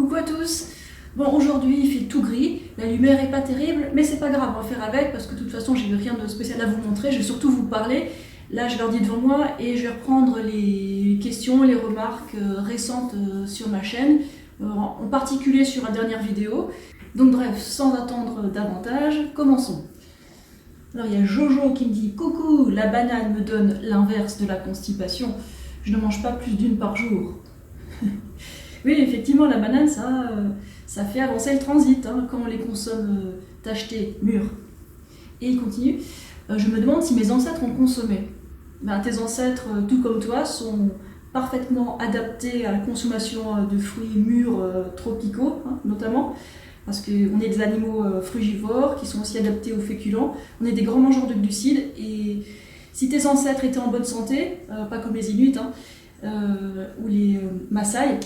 Coucou à tous. Bon, aujourd'hui il fait tout gris, la lumière est pas terrible, mais c'est pas grave, on va faire avec parce que de toute façon j'ai rien de spécial à vous montrer, je vais surtout vous parler. Là j'ai l'ordi devant moi et je vais reprendre les questions, les remarques récentes sur ma chaîne, en particulier sur la dernière vidéo. Donc bref, sans attendre davantage, commençons. Alors il y a Jojo qui me dit « Coucou, la banane me donne l'inverse de la constipation, je ne mange pas plus d'une par jour. » Oui, effectivement, la banane, ça fait avancer le transit hein, quand on les consomme tachetées, mûres. Et il continue, je me demande si mes ancêtres ont consommé. Ben, tes ancêtres, tout comme toi, sont parfaitement adaptés à la consommation de fruits mûrs tropicaux, hein, notamment, parce qu'on est des animaux frugivores qui sont aussi adaptés aux féculents. On est des grands mangeurs de glucides, et si tes ancêtres étaient en bonne santé, pas comme les Inuits ou les Maasai,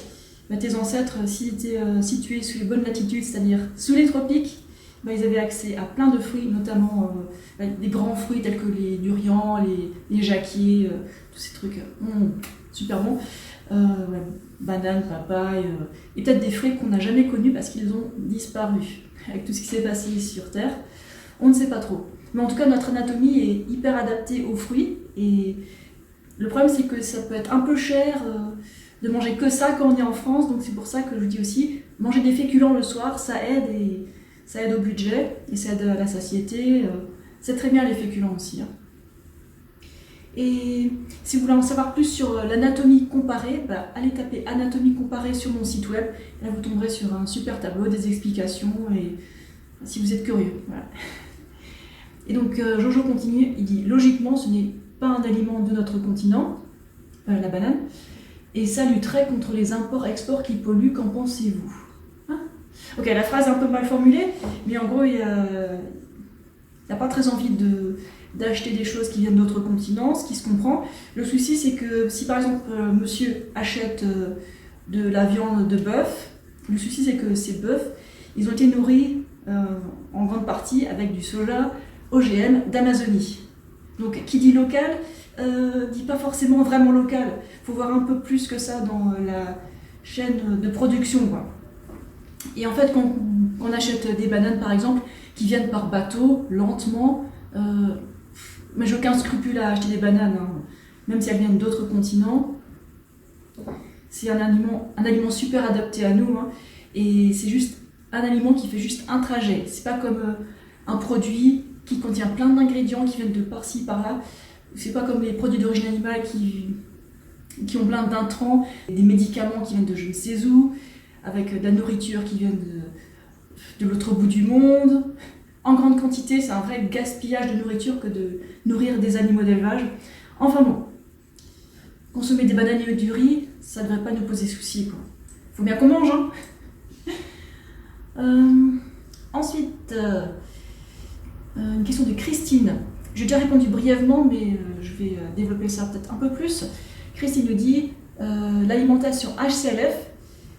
ben, tes ancêtres, s'ils étaient situés sous les bonnes latitudes, c'est-à-dire sous les tropiques, ben, ils avaient accès à plein de fruits, notamment des grands fruits tels que les durians, les jacquiers, tous ces trucs super bons. Ouais, bananes, papaye, et peut-être des fruits qu'on n'a jamais connus parce qu'ils ont disparu. Avec tout ce qui s'est passé sur Terre, on ne sait pas trop. Mais en tout cas, notre anatomie est hyper adaptée aux fruits, et le problème c'est que ça peut être un peu cher de manger que ça quand on est en France, donc c'est pour ça que je dis aussi, manger des féculents le soir, ça aide, et ça aide au budget, et ça aide à la satiété, c'est très bien les féculents aussi. Hein. Et si vous voulez en savoir plus sur l'anatomie comparée, bah, allez taper anatomie comparée sur mon site web, et là vous tomberez sur un super tableau, des explications, et si vous êtes curieux. Voilà. Et donc Jojo continue, il dit, logiquement ce n'est pas un aliment de notre continent, la banane, et ça lutterait contre les imports-exports qui polluent, qu'en pensez-vous? Hein? Ok, la phrase est un peu mal formulée, mais en gros, il n'a pas très envie d'acheter des choses qui viennent d'autres continents, ce qui se comprend. Le souci, c'est que si par exemple monsieur achète de la viande de bœuf, le souci c'est que ces bœufs, ils ont été nourris en grande partie avec du soja OGM d'Amazonie. Donc qui dit local, dit pas forcément vraiment local. Il faut voir un peu plus que ça dans la chaîne de production, quoi. Et en fait, quand on achète des bananes, par exemple, qui viennent par bateau, lentement, mais j'ai aucun scrupule à acheter des bananes, hein, même si elles viennent d'autres continents. C'est un aliment super adapté à nous, hein, et c'est juste un aliment qui fait juste un trajet. C'est pas comme un produit qui contient plein d'ingrédients qui viennent de par-ci, par-là. C'est pas comme les produits d'origine animale qui ont plein d'intrants, des médicaments qui viennent de je ne sais où, avec de la nourriture qui vient de l'autre bout du monde. En grande quantité, c'est un vrai gaspillage de nourriture que de nourrir des animaux d'élevage. Enfin bon, consommer des bananes et du riz, ça ne devrait pas nous poser souci, quoi. Faut bien qu'on mange, hein. Ensuite, une question de Christine. J'ai déjà répondu brièvement, mais je vais développer ça peut-être un peu plus. Christine nous dit, l'alimentation HCLF,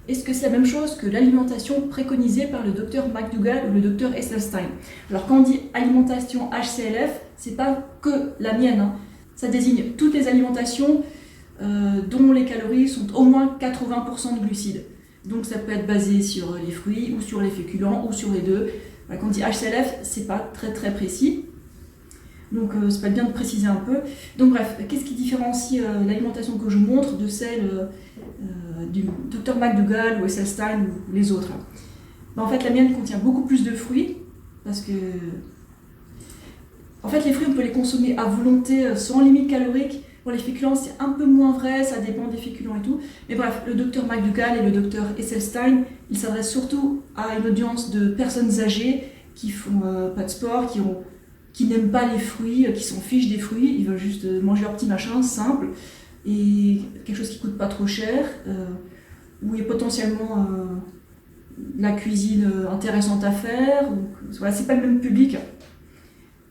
est-ce que c'est la même chose que l'alimentation préconisée par le docteur McDougall ou le docteur Esselstyn? Alors quand on dit alimentation HCLF, c'est pas que la mienne, hein. Ça désigne toutes les alimentations dont les calories sont au moins 80% de glucides. Donc ça peut être basé sur les fruits, ou sur les féculents, ou sur les deux. Quand on dit HCLF, c'est pas très précis. Donc ça peut être bien de préciser un peu. Donc bref, qu'est-ce qui différencie l'alimentation que je montre de celle du Dr McDougall ou Esselstyn ou les autres? Ben, en fait, la mienne contient beaucoup plus de fruits, parce que en fait, les fruits, on peut les consommer à volonté, sans limite calorique. Pour les féculents, c'est un peu moins vrai, ça dépend des féculents et tout. Mais bref, le Dr McDougall et le Dr Esselstyn, ils s'adressent surtout à une audience de personnes âgées qui font pas de sport, qui n'aiment pas les fruits, qui s'en fichent des fruits, ils veulent juste manger leur petit machin simple, et quelque chose qui coûte pas trop cher, où il y a potentiellement la cuisine intéressante à faire. Donc, voilà, c'est pas le même public.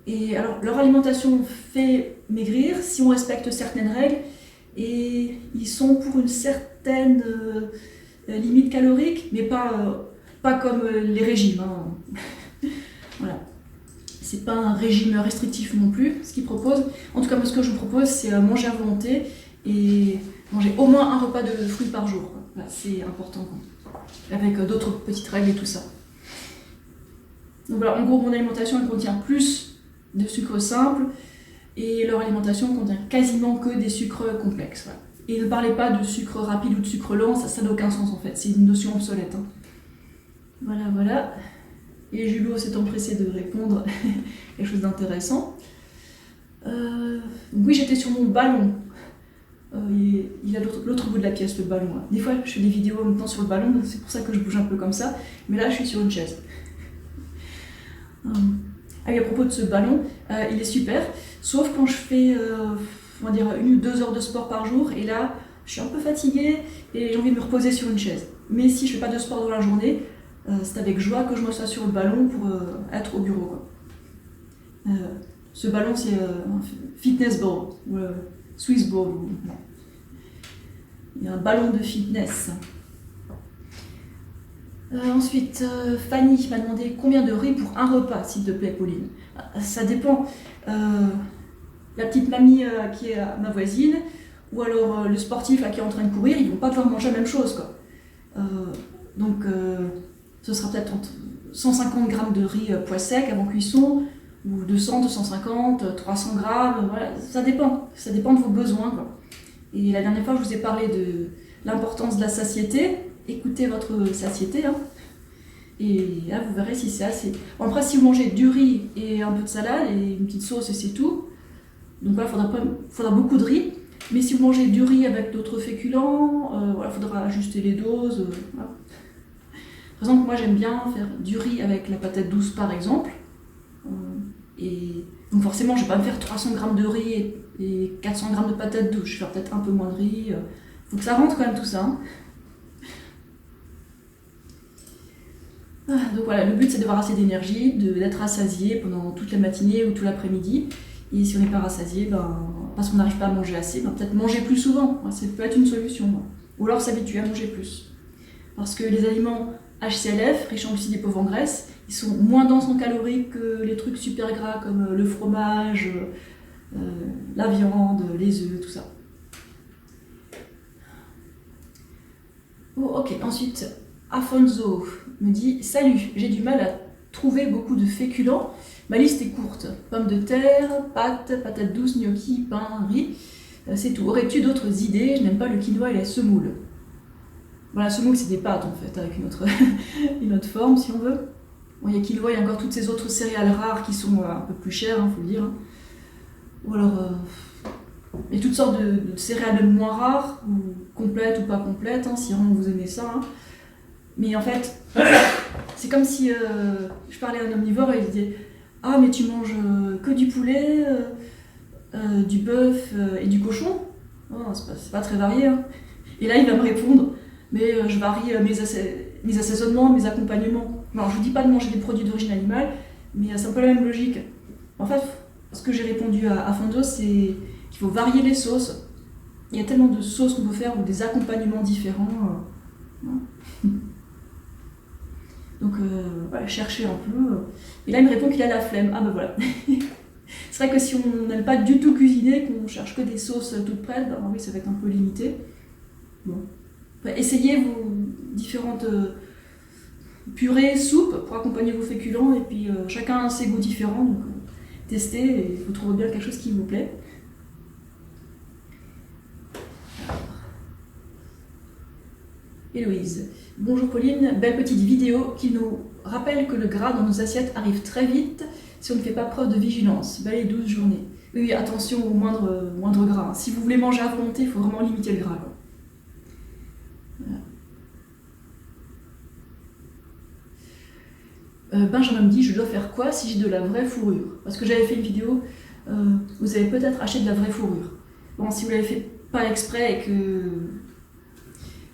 Et alors, leur alimentation fait maigrir si on respecte certaines règles, et ils sont pour une certaine limite calorique, mais pas comme les régimes. Hein. Voilà. C'est pas un régime restrictif non plus, ce qu'ils proposent. En tout cas, moi, ce que je vous propose, c'est manger à volonté et manger au moins un repas de fruits par jour. Voilà, c'est important. avec d'autres petites règles et tout ça. Donc voilà, en gros, mon alimentation elle contient plus de sucre simple et leur alimentation contient quasiment que des sucres complexes. Voilà. Et ne parlez pas de sucre rapide ou de sucre lent, ça n'a aucun sens en fait, c'est une notion obsolète. Hein. Voilà, voilà. Et Julot s'est empressé de répondre quelque chose d'intéressant. Oui, j'étais sur mon ballon. Il a l'autre bout de la pièce, le ballon. Là. Des fois, je fais des vidéos en même temps sur le ballon, c'est pour ça que je bouge un peu comme ça. Mais là, je suis sur une chaise. Ah oui, à propos de ce ballon, il est super. Sauf quand je fais, on va dire, 1 ou 2 heures de sport par jour. Et là, je suis un peu fatiguée et j'ai envie de me reposer sur une chaise. Mais si je fais pas de sport dans la journée, c'est avec joie que je m'assois sur le ballon pour être au bureau. Quoi. Ce ballon, c'est un fitness ball, ou Swiss ball. Non. Il y a un ballon de fitness. Ensuite, Fanny m'a demandé combien de riz pour un repas, s'il te plaît, Pauline. Ça dépend. La petite mamie qui est ma voisine, ou alors le sportif qui est en train de courir, ils ne vont pas pouvoir manger la même chose. Quoi. Donc, ce sera peut-être 150 grammes de riz pois sec avant cuisson, ou 200, 250, 300 grammes, voilà, ça dépend de vos besoins. Quoi. Et la dernière fois, je vous ai parlé de l'importance de la satiété. Écoutez votre satiété, hein. Et là, vous verrez si c'est assez. Bon, après, si vous mangez du riz et un peu de salade et une petite sauce et c'est tout, donc voilà, faudra beaucoup de riz. Mais si vous mangez du riz avec d'autres féculents, voilà, faudra ajuster les doses. Voilà. Par exemple, moi j'aime bien faire du riz avec la patate douce par exemple. Et donc forcément, je ne vais pas me faire 300 grammes de riz et 400 grammes de patate douce. Je vais faire peut-être un peu moins de riz. Il faut que ça rentre quand même tout ça. Hein. Donc voilà, le but c'est d'avoir assez d'énergie, d'être rassasié pendant toute la matinée ou tout l'après-midi. Et si on n'est pas rassasié, parce qu'on n'arrive pas à manger assez, peut-être manger plus souvent. Ça peut être une solution. Ou alors s'habituer à manger plus. Parce que les aliments HCLF, riches en glucides et pauvres en graisse, ils sont moins denses en calories que les trucs super gras comme le fromage, la viande, les œufs, tout ça. Oh, ok, ensuite, Afonso me dit « Salut, j'ai du mal à trouver beaucoup de féculents. Ma liste est courte. Pommes de terre, pâtes, patates douces, gnocchi, pain, riz. C'est tout. Aurais-tu d'autres idées? Je n'aime pas le quinoa et la semoule. » Voilà, la semoule, c'est des pâtes en fait, avec une autre forme si on veut. Bon, il y a quinoa, il y a encore toutes ces autres céréales rares qui sont un peu plus chères, faut le dire. Hein. Ou alors, il y a toutes sortes de céréales moins rares, ou complètes ou pas complètes, hein, si vraiment vous aimez ça. Hein. Mais en fait, c'est comme si je parlais à un omnivore et il disait « Ah, mais tu manges que du poulet, du bœuf et du cochon ?» Oh, c'est pas très varié. Hein. Et là, il va me répondre « Mais je varie mes assaisonnements, mes accompagnements. » Alors, je ne vous dis pas de manger des produits d'origine animale, mais c'est un peu la même logique. En fait, ce que j'ai répondu à Fondos, c'est qu'il faut varier les sauces. Il y a tellement de sauces qu'on peut faire ou des accompagnements différents. Donc, voilà, chercher un peu. Et là, il me répond qu'il a la flemme. Ah ben voilà. C'est vrai que si on n'aime pas du tout cuisiner, qu'on cherche que des sauces toutes prêtes, oui, ça va être un peu limité. Bon. Après, essayez vos différentes purées, soupes pour accompagner vos féculents. Et puis, chacun a ses goûts différents. Donc, testez et vous trouverez bien quelque chose qui vous plaît. Héloïse. Bonjour Pauline, belle petite vidéo qui nous rappelle que le gras dans nos assiettes arrive très vite si on ne fait pas preuve de vigilance. Belle et douce journée. Oui, attention au moindre gras. Si vous voulez manger à volonté, il faut vraiment limiter le gras. Voilà. Benjamin me dit, je dois faire quoi si j'ai de la vraie fourrure? Parce que j'avais fait une vidéo, vous avez peut-être acheté de la vraie fourrure. Bon, si vous l'avez fait pas exprès et que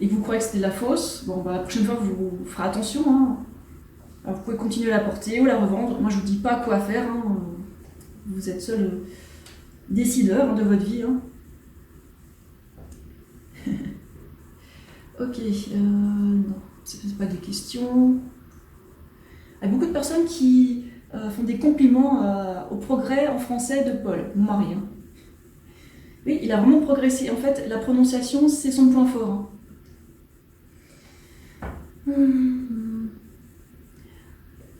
vous croyez que c'était de la fausse, bon, la prochaine fois vous ferez attention. Hein. Alors, vous pouvez continuer à la porter ou la revendre. Moi je vous dis pas quoi faire. Hein. Vous êtes seul décideur de votre vie. Hein. Ok, non, c'est pas des questions. Il y a beaucoup de personnes qui font des compliments au progrès en français de Paul, mon mari. Hein. Oui, il a vraiment progressé. En fait, la prononciation, c'est son point fort. Hein.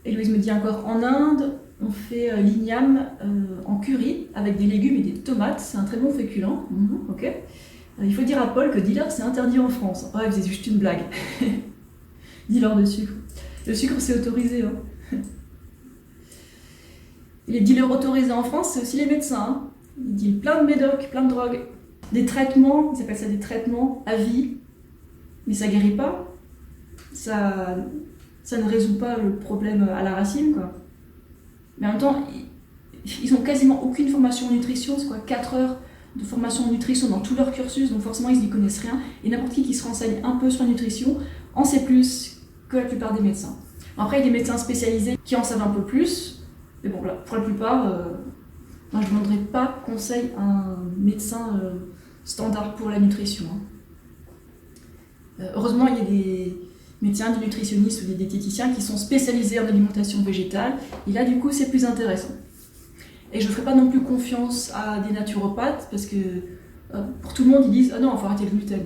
Héloïse me dit encore, en Inde, on fait l'igname en curry avec des légumes et des tomates. C'est un très bon féculent. Ok. Il faut dire à Paul que dealer, c'est interdit en France. Ouais, c'est juste une blague. Dealer de sucre. Le sucre, c'est autorisé. Hein. Et les dealers autorisés en France, c'est aussi les médecins. Hein. Ils dealent plein de médocs, plein de drogues. Des traitements, ils appellent ça des traitements à vie. Mais ça guérit pas. Ça ne résout pas le problème à la racine, quoi. Mais en même temps, ils ont quasiment aucune formation en nutrition. C'est quoi, 4 heures de formation en nutrition dans tout leur cursus, donc forcément ils n'y connaissent rien. Et n'importe qui se renseigne un peu sur la nutrition en sait plus que la plupart des médecins. Après, il y a des médecins spécialisés qui en savent un peu plus. Mais bon, là, pour la plupart, moi je ne demanderai pas conseil à un médecin standard pour la nutrition. Hein. Heureusement, il y a des médecins, des nutritionnistes ou des diététiciens qui sont spécialisés en alimentation végétale. Et là, du coup, c'est plus intéressant. Et je ne ferai pas non plus confiance à des naturopathes parce que pour tout le monde, ils disent « Ah non, il faut arrêter le gluten. »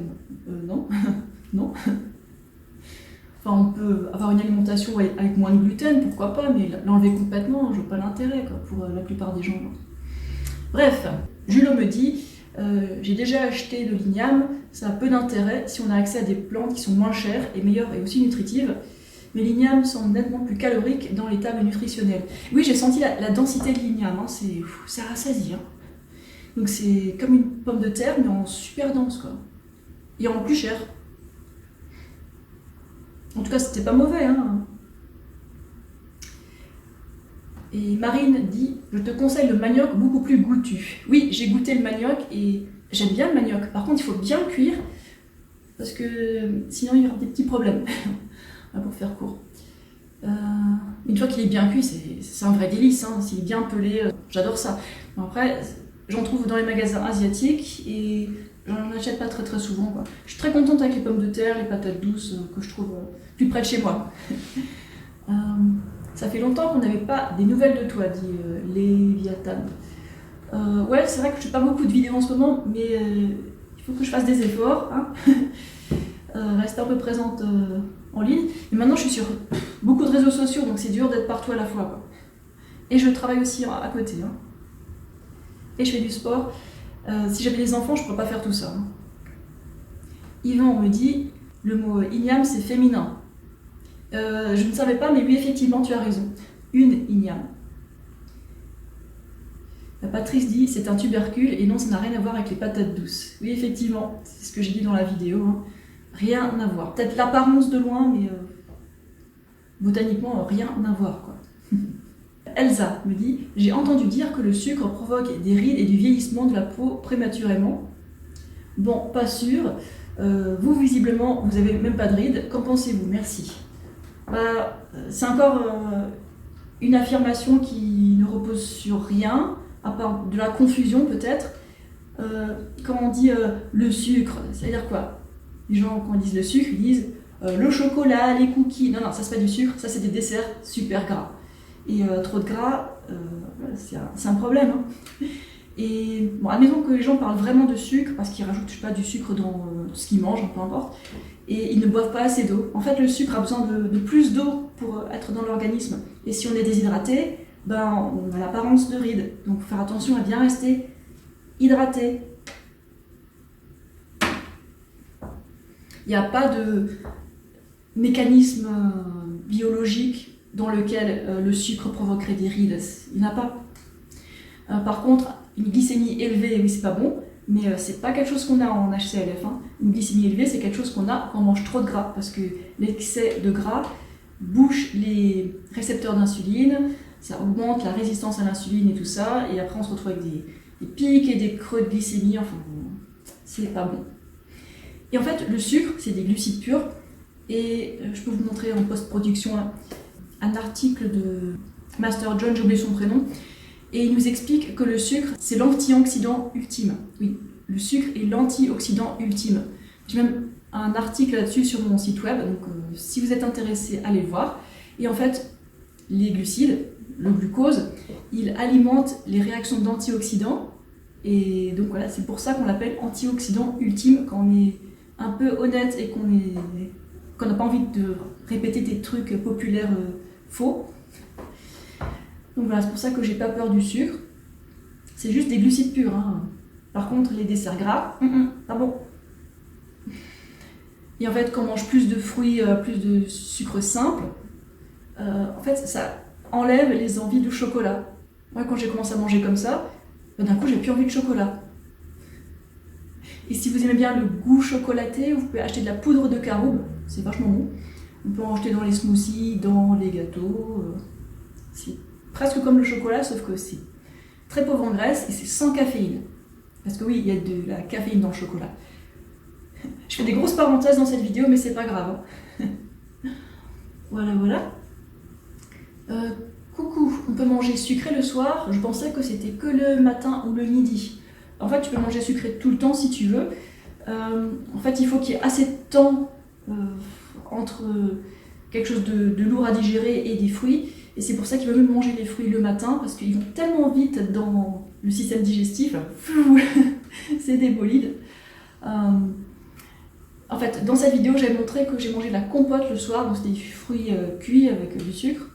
Non, non. Enfin, on peut avoir une alimentation avec moins de gluten, pourquoi pas, mais l'enlever complètement, je vois pas l'intérêt pour la plupart des gens. Bref, Julot me dit j'ai déjà acheté de l'igname, ça a peu d'intérêt si on a accès à des plantes qui sont moins chères et meilleures et aussi nutritives. Mais l'igname semble nettement plus calorique dans les tables nutritionnelles. Oui, j'ai senti la densité de l'igname, hein, ça rassasie. Hein. Donc c'est comme une pomme de terre, mais en super dense, quoi. Et en plus cher. En tout cas, c'était pas mauvais. Hein. Et Marine dit « Je te conseille le manioc beaucoup plus goûtu. » Oui, j'ai goûté le manioc et j'aime bien le manioc. Par contre, il faut bien le cuire parce que sinon il y aura des petits problèmes. Pour faire court. Une fois qu'il est bien cuit, c'est un vrai délice. Hein. S'il est bien pelé, j'adore ça. Bon, après, j'en trouve dans les magasins asiatiques et j'en achète pas très très souvent. Quoi. Je suis très contente avec les pommes de terre, les patates douces que je trouve plus près de chez moi. Ça fait longtemps qu'on n'avait pas des nouvelles de toi, dit Léviathan. Ouais, c'est vrai que je fais pas beaucoup de vidéos en ce moment, mais il faut que je fasse des efforts. Hein. Rester un peu présente en ligne. Mais maintenant, je suis sur beaucoup de réseaux sociaux, donc c'est dur d'être partout à la fois. Quoi. Et je travaille aussi à côté. Hein. Et je fais du sport. Si j'avais des enfants, je ne pourrais pas faire tout ça. Hein. Yvan me dit, le mot igname, c'est féminin. Je ne savais pas, mais oui, effectivement, tu as raison. Une igname. Patrice dit, c'est un tubercule, et non, ça n'a rien à voir avec les patates douces. Oui, effectivement, c'est ce que j'ai dit dans la vidéo. Hein. Rien à voir. Peut-être l'apparence de loin, mais botaniquement, rien à voir. Quoi. Elsa me dit « J'ai entendu dire que le sucre provoque des rides et du vieillissement de la peau prématurément. » Bon, pas sûr. Vous, visiblement, vous n'avez même pas de rides. Qu'en pensez-vous? Merci. C'est encore une affirmation qui ne repose sur rien, à part de la confusion peut-être. Quand on dit le sucre, c'est-à-dire quoi? Les gens, quand ils disent le sucre, ils disent le chocolat, les cookies. Non, non, ça c'est pas du sucre, ça c'est des desserts super gras. Et trop de gras, c'est un problème. Hein. Et bon, admettons que les gens parlent vraiment de sucre parce qu'ils rajoutent, je sais pas, du sucre dans ce qu'ils mangent, peu importe, et ils ne boivent pas assez d'eau. En fait, le sucre a besoin de plus d'eau pour être dans l'organisme. Et si on est déshydraté, ben, on a l'apparence de rides. Donc, faut faire attention à bien rester hydraté. Il n'y a pas de mécanisme biologique dans lequel le sucre provoquerait des rides. Il n'y en a pas. Par contre, une glycémie élevée, oui, c'est pas bon, mais c'est pas quelque chose qu'on a en HCLF. Hein. Une glycémie élevée, c'est quelque chose qu'on a quand on mange trop de gras, parce que l'excès de gras bouche les récepteurs d'insuline, ça augmente la résistance à l'insuline et tout ça, et après on se retrouve avec des pics et des creux de glycémie, enfin, c'est pas bon. Et en fait, le sucre, c'est des glucides purs, et je peux vous montrer en post-production un article de Master John, j'ai oublié son prénom, et il nous explique que le sucre, c'est l'antioxydant ultime. Oui, le sucre est l'antioxydant ultime. J'ai même un article là-dessus sur mon site web, donc si vous êtes intéressé, allez le voir. Et en fait, les glucides, le glucose, il alimente les réactions d'antioxydants, et donc voilà, c'est pour ça qu'on l'appelle antioxydant ultime quand on est un peu honnête et qu'on est quand on n'a pas envie de répéter des trucs populaires faux. Donc voilà, c'est pour ça que j'ai pas peur du sucre. C'est juste des glucides purs. Hein. Par contre, les desserts gras, pas bon. Et en fait, quand on mange plus de fruits, plus de sucre simple, en fait, ça enlève les envies de chocolat. Moi, quand j'ai commencé à manger comme ça, d'un coup, j'ai plus envie de chocolat. Et si vous aimez bien le goût chocolaté, vous pouvez acheter de la poudre de caroube, c'est vachement bon. On peut en acheter dans les smoothies, dans les gâteaux. C'est presque comme le chocolat, sauf que c'est très pauvre en graisse et c'est sans caféine. Parce que oui, il y a de la caféine dans le chocolat. Je fais des grosses parenthèses dans cette vidéo, mais c'est pas grave. Hein. Voilà. Coucou, on peut manger sucré le soir. Je pensais que c'était que le matin ou le midi. En fait, tu peux manger sucré tout le temps si tu veux. En fait, il faut qu'il y ait assez de temps entre quelque chose de lourd à digérer et des fruits. Et c'est pour ça qu'il vaut mieux manger les fruits le matin, parce qu'ils vont tellement vite dans le système digestif. C'est des bolides. En fait, dans cette vidéo, j'ai montré que j'ai mangé de la compote le soir, donc c'était des fruits cuits avec du sucre.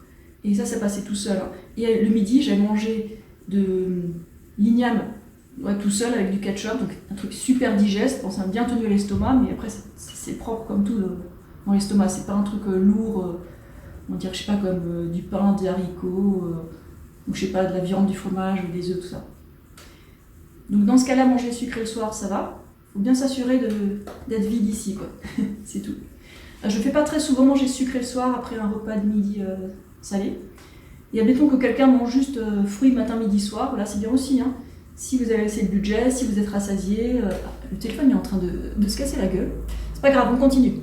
Et ça passait tout seul. Et le midi, j'ai mangé de l'igname tout seul avec du ketchup, donc un truc super digeste. Bon, ça m'a bien tenu l'estomac, mais après, c'est propre comme tout dans l'estomac. C'est pas un truc lourd, on dirait, je sais pas, comme du pain, des haricots, ou je sais pas, de la viande, du fromage, des œufs, tout ça. Donc dans ce cas-là, manger sucré le soir, ça va. Faut bien s'assurer d'être vide ici, quoi. C'est tout. Je fais pas très souvent manger sucré le soir après un repas de midi salé. Et admettons que quelqu'un mange juste fruits matin, midi, soir, là c'est bien aussi. Hein. Si vous avez assez de budget, si vous êtes rassasié, le téléphone est en train de se casser la gueule. C'est pas grave, on continue.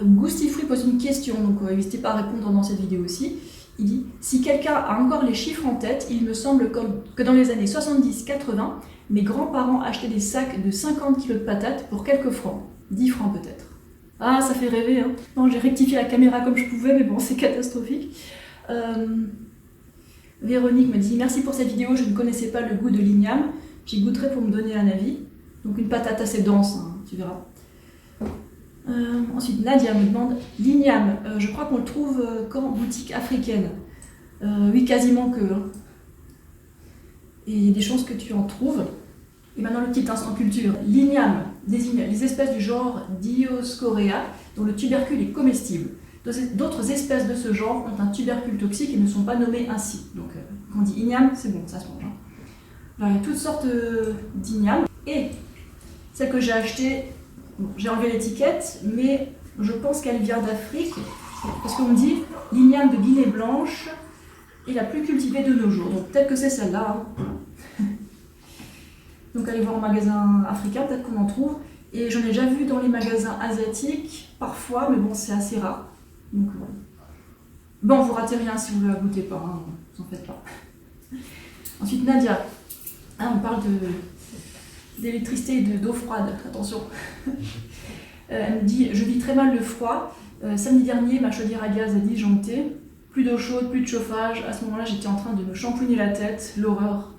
Goustifruit pose une question, donc n'hésitez pas à répondre dans cette vidéo aussi. Il dit « Si quelqu'un a encore les chiffres en tête, il me semble que dans les années 70-80, mes grands-parents achetaient des sacs de 50 kg de patates pour quelques francs. 10 francs peut-être. » Ah, ça fait rêver, hein. Non, j'ai rectifié la caméra comme je pouvais, mais bon, c'est catastrophique. Véronique me dit « Merci pour cette vidéo, je ne connaissais pas le goût de l'igname. J'y goûterai pour me donner un avis. » Donc une patate assez dense, hein, tu verras. Ensuite, Nadia me demande « L'igname, je crois qu'on le trouve qu'en boutique africaine. » Oui, quasiment que. Hein. Et il y a des chances que tu en trouves. Et maintenant, le petit instant culture. L'igname désigne les espèces du genre Dioscorea, dont le tubercule est comestible. D'autres espèces de ce genre ont un tubercule toxique et ne sont pas nommées ainsi. Donc, quand on dit igname, c'est bon, ça se mange. Hein. Alors, il y a toutes sortes d'ignames. Et celle que j'ai achetée, bon, j'ai enlevé l'étiquette, mais je pense qu'elle vient d'Afrique. Parce qu'on me dit l'igname de Guinée blanche est la plus cultivée de nos jours. Donc, peut-être que c'est celle-là. Hein. Donc, allez voir en magasin africain, peut-être qu'on en trouve. Et j'en ai déjà vu dans les magasins asiatiques, parfois, mais bon, c'est assez rare. Donc, bon, vous ratez rien si vous ne la goûtez pas, hein, vous en faites pas. Ensuite, Nadia, on parle d'électricité et d'eau froide, attention. Elle me dit, je vis très mal le froid. Samedi dernier, ma chaudière à gaz a disjoncté. Plus d'eau chaude, plus de chauffage. À ce moment-là, j'étais en train de me shampouiner la tête, l'horreur.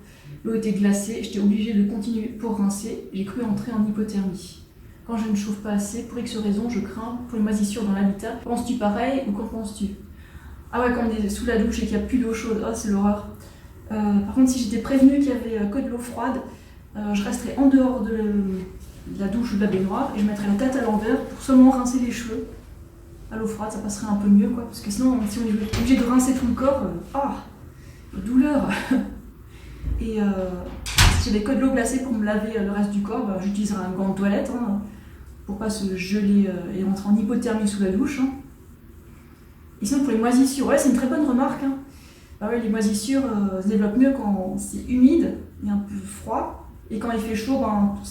L'eau était glacée, j'étais obligée de continuer pour rincer. J'ai cru entrer en hypothermie. Quand je ne chauffe pas assez, pour X raison, je crains pour les moisissures dans l'habitat. Penses-tu pareil ou qu'en penses-tu? Ah ouais, quand on est sous la douche et qu'il n'y a plus d'eau chaude, oh, c'est l'horreur. Par contre, si j'étais prévenue qu'il n'y avait que de l'eau froide, je resterais en dehors de la douche ou de la baignoire et je mettrais la tête à l'envers pour seulement rincer les cheveux. À l'eau froide, ça passerait un peu mieux, quoi. Parce que sinon, si on est obligé de rincer tout le corps, douleur. Et si j'avais que de l'eau glacée pour me laver le reste du corps, j'utiliserais un gant de toilette hein, pour pas se geler et rentrer en hypothermie sous la douche. Hein. Et sinon, pour les moisissures, ouais, c'est une très bonne remarque. Hein. Bah ouais, les moisissures se développent mieux quand c'est humide et un peu froid. Et quand il fait chaud,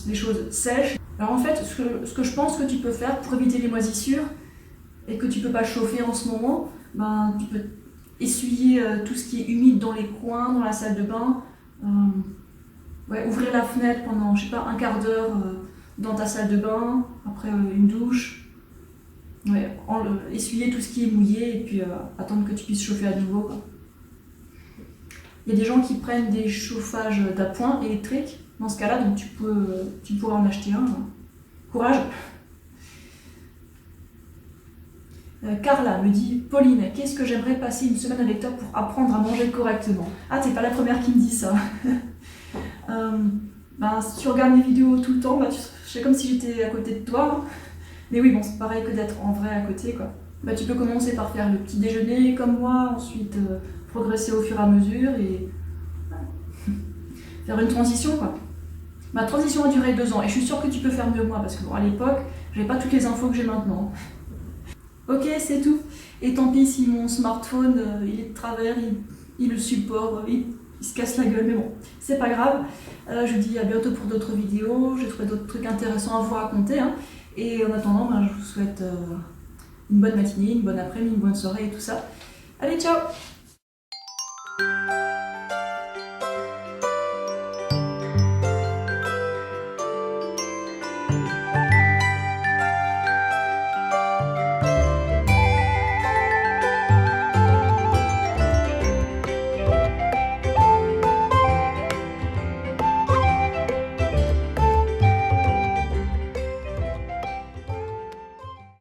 les choses sèchent. Alors en fait, ce que je pense que tu peux faire pour éviter les moisissures, et que tu peux pas chauffer en ce moment, tu peux essuyer tout ce qui est humide dans les coins, dans la salle de bain. Ouvrir la fenêtre pendant, je sais pas, un quart d'heure dans ta salle de bain, après une douche. Essuyer tout ce qui est mouillé et puis attendre que tu puisses chauffer à nouveau. Quoi. Il y a des gens qui prennent des chauffages d'appoint électriques. dans ce cas-là, donc tu pourrais en acheter un. Courage. Carla me dit, Pauline, qu'est-ce que j'aimerais passer une semaine avec toi pour apprendre à manger correctement. Ah, t'es pas la première qui me dit ça. Si tu regardes mes vidéos tout le temps, c'est comme si j'étais à côté de toi. Mais oui, bon, c'est pareil que d'être en vrai à côté, quoi. Tu peux commencer par faire le petit déjeuner comme moi, ensuite progresser au fur et à mesure et faire une transition, quoi. Ma transition a duré 2 ans et je suis sûre que tu peux faire mieux que moi parce que bon, à l'époque, j'avais pas toutes les infos que j'ai maintenant. Ok, c'est tout. Et tant pis si mon smartphone, il est de travers, il le supporte, il se casse la gueule, mais bon, c'est pas grave. Je vous dis à bientôt pour d'autres vidéos, j'ai trouvé d'autres trucs intéressants à vous raconter. Hein. Et en attendant, je vous souhaite une bonne matinée, une bonne après-midi, une bonne soirée et tout ça. Allez, ciao!